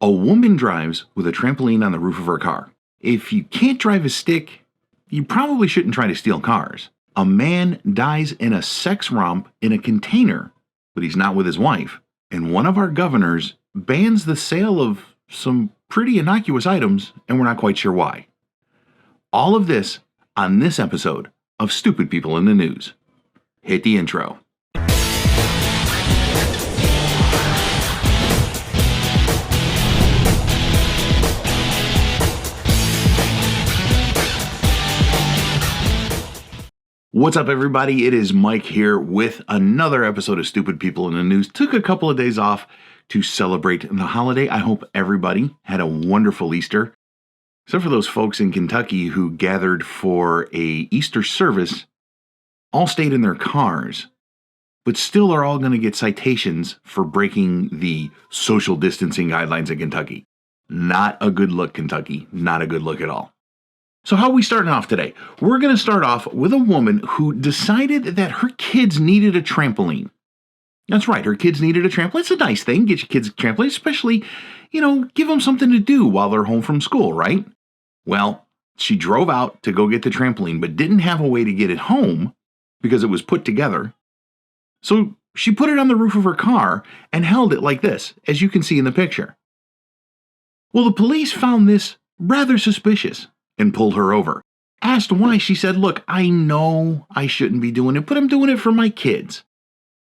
A woman drives with a trampoline on the roof of her car. If you can't drive a stick, you probably shouldn't try to steal cars. A man dies in a sex romp in a container, but he's not with his wife. And one of our governors bans the sale of some pretty innocuous items, and we're not quite sure why. All of this on this episode of Stupid People in the News. Hit the intro. What's up, everybody? It is Mike here with another episode of Stupid People in the News. Took a couple of days off to celebrate the holiday. I hope everybody had a wonderful Easter. Except for those folks in Kentucky who gathered for a Easter service, all stayed in their cars, but still are all going to get citations for breaking the social distancing guidelines in Kentucky. Not a good look, Kentucky. Not a good look at all. So how are we starting off today? We're going to start off with a woman who decided that her kids needed a trampoline. That's right, her kids needed a trampoline. It's a nice thing, get your kids a trampoline, especially, give them something to do while they're home from school, right? Well, she drove out to go get the trampoline, but didn't have a way to get it home because it was put together. So she put it on the roof of her car and held it like this, as you can see in the picture. Well, the police found this rather suspicious and pulled her over. Asked why, she said, "Look, I know I shouldn't be doing it, but I'm doing it for my kids."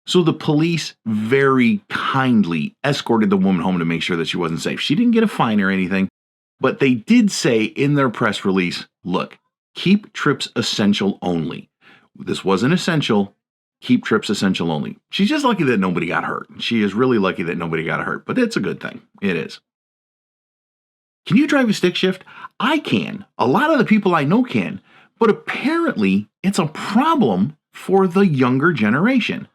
So the police very kindly escorted the woman home to make sure that she wasn't safe. She didn't get a fine or anything, but they did say in their press release, look, keep trips essential only. This wasn't essential. Keep trips essential only. She's just lucky that nobody got hurt. She is really lucky that nobody got hurt, but it's a good thing. It is. Can you drive a stick shift? I can. A lot of the people I know can, but apparently it's a problem for the younger generation.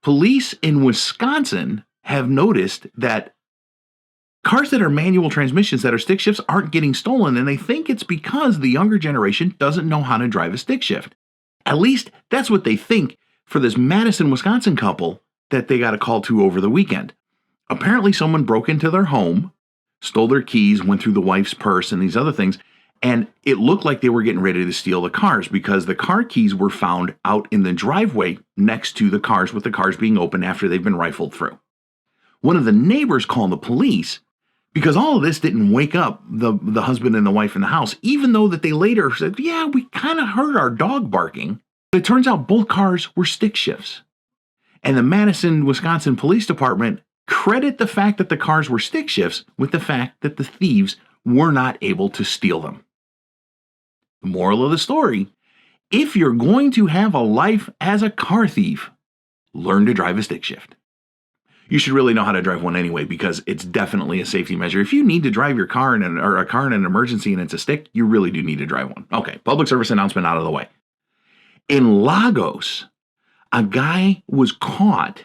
Police in Wisconsin have noticed that cars that are manual transmissions that are stick shifts aren't getting stolen, and they think it's because the younger generation doesn't know how to drive a stick shift. At least that's what they think for this Madison, Wisconsin couple that they got a call to over the weekend. Apparently someone broke into their home, stole their keys, went through the wife's purse and these other things, and it looked like they were getting ready to steal the cars because the car keys were found out in the driveway next to the cars, with the cars being open after they've been rifled through. One of the neighbors called the police because all of this didn't wake up the husband and the wife in the house, even though that they later said, yeah, we kind of heard our dog barking. But it turns out both cars were stick shifts. And the Madison, Wisconsin Police Department credit the fact that the cars were stick shifts with the fact that the thieves were not able to steal them. The moral of the story, if you're going to have a life as a car thief, learn to drive a stick shift. You should really know how to drive one anyway, because it's definitely a safety measure. If you need to drive your car or a car in an emergency and it's a stick, you really do need to drive one. Okay, public service announcement out of the way. In Lagos, a guy was caught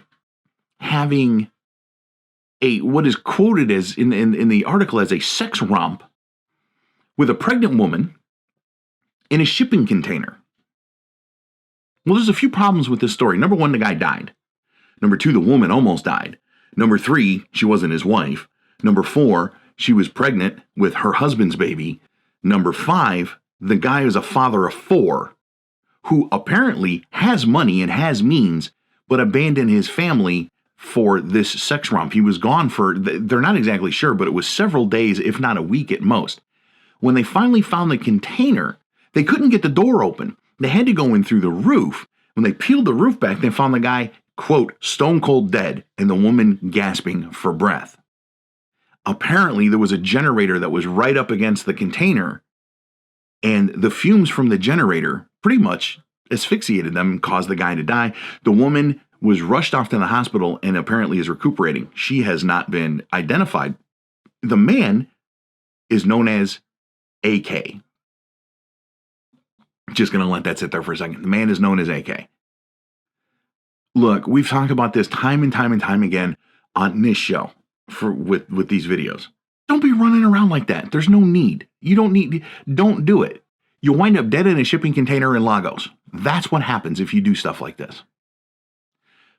having what is quoted as in the article as a sex romp with a pregnant woman in a shipping container. Well, there's a few problems with this story. Number one, the guy died. Number two, the woman almost died. Number three, she wasn't his wife. Number four, she was pregnant with her husband's baby. Number five, the guy is a father of four who apparently has money and has means, but abandoned his family for this sex romp. He was gone for, they're not exactly sure, but it was several days, if not a week at most. When they finally found the container, they couldn't get the door open. They had to go in through the roof. When they peeled the roof back, they found the guy, quote, stone cold dead, and the woman gasping for breath. Apparently, there was a generator that was right up against the container, and the fumes from the generator pretty much asphyxiated them and caused the guy to die. The woman was rushed off to the hospital and apparently is recuperating. She has not been identified. The man is known as AK. Just going to let that sit there for a second. The man is known as AK. Look, we've talked about this time and time and time again on this show with these videos. Don't be running around like that. There's no need. Don't do it. You'll wind up dead in a shipping container in Lagos. That's what happens if you do stuff like this.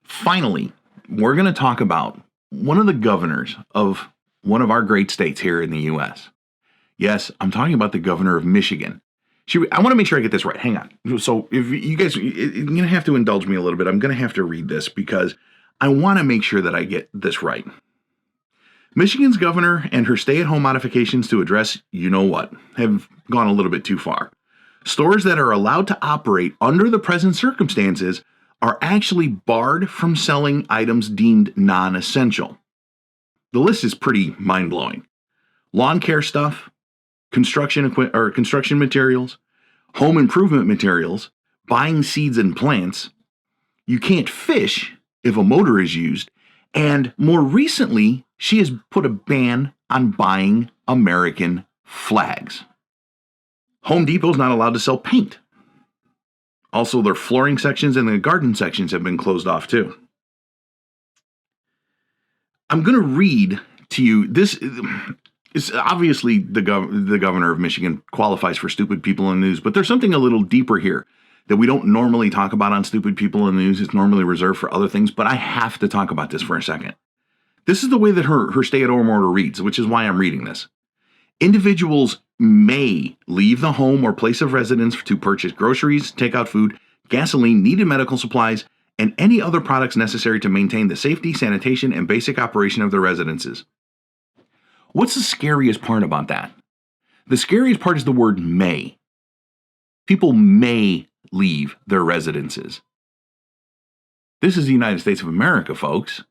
Finally, we're going to talk about one of the governors of one of our great states here in the U.S. Yes, I'm talking about the governor of Michigan. I want to make sure I get this right. Hang on. So if you guys, you're going to have to indulge me a little bit. I'm going to have to read this because I want to make sure that I get this right. Michigan's governor and her stay-at-home modifications to address you-know-what have gone a little bit too far. Stores that are allowed to operate under the present circumstances are actually barred from selling items deemed non-essential. The list is pretty mind-blowing. Lawn care stuff, construction materials, home improvement materials, buying seeds and plants. You can't fish if a motor is used, and more recently, she has put a ban on buying American flags. Home Depot's not allowed to sell paint. Also, their flooring sections and the garden sections have been closed off too. I'm going to read to you this. Is obviously the governor of Michigan qualifies for Stupid People in the News, but there's something a little deeper here that we don't normally talk about on Stupid People in the News. It's normally reserved for other things, but I have to talk about this for a second. This is the way that her stay-at-home order reads, which is why I'm reading this. Individuals may leave the home or place of residence to purchase groceries, take out food, gasoline, needed medical supplies, and any other products necessary to maintain the safety, sanitation, and basic operation of their residences. What's the scariest part about that? The scariest part is the word may. People may leave their residences. This is the United States of America, folks.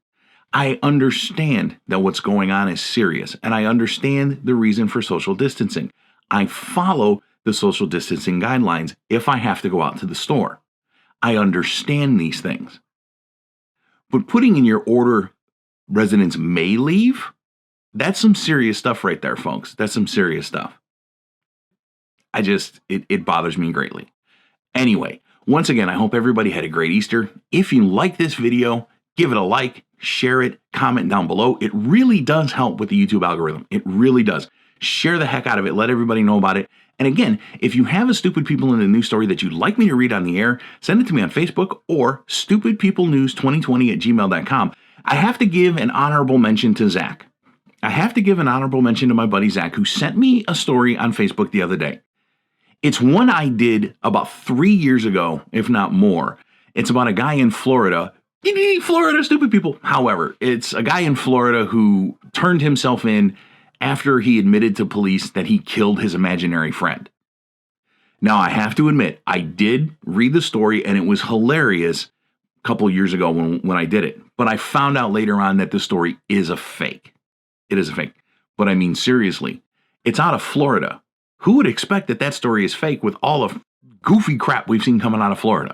I understand that what's going on is serious, and I understand the reason for social distancing. I follow the social distancing guidelines if I have to go out to the store. I understand these things. But putting in your order, residents may leave, that's some serious stuff right there, folks. That's some serious stuff. It bothers me greatly. Anyway, once again, I hope everybody had a great Easter. If you like this video, give it a like, share it, comment down below. It really does help with the YouTube algorithm. It really does. Share the heck out of it. Let everybody know about it. And again, if you have a Stupid People in the News story that you'd like me to read on the air, send it to me on Facebook or stupidpeoplenews2020@gmail.com. I have to give an honorable mention to Zach. I have to give an honorable mention to my buddy Zach, who sent me a story on Facebook the other day. It's one I did about 3 years ago, if not more. It's about a guy in Florida. Florida, stupid people. However, it's a guy in Florida who turned himself in after he admitted to police that he killed his imaginary friend. Now, I have to admit, I did read the story, and it was hilarious a couple years ago when I did it. But I found out later on that the story is a fake. It is a fake. But I mean, seriously, it's out of Florida. Who would expect that story is fake with all the goofy crap we've seen coming out of Florida?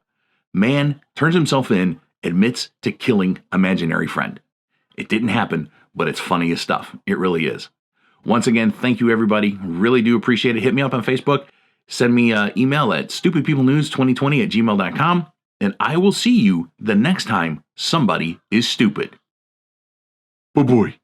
Man turns himself in, admits to killing imaginary friend. It didn't happen, but it's funny as stuff. It really is. Once again, thank you, everybody. Really do appreciate it. Hit me up on Facebook. Send me an email at stupidpeoplenews2020@gmail.com, and I will see you the next time somebody is stupid. Bye-bye.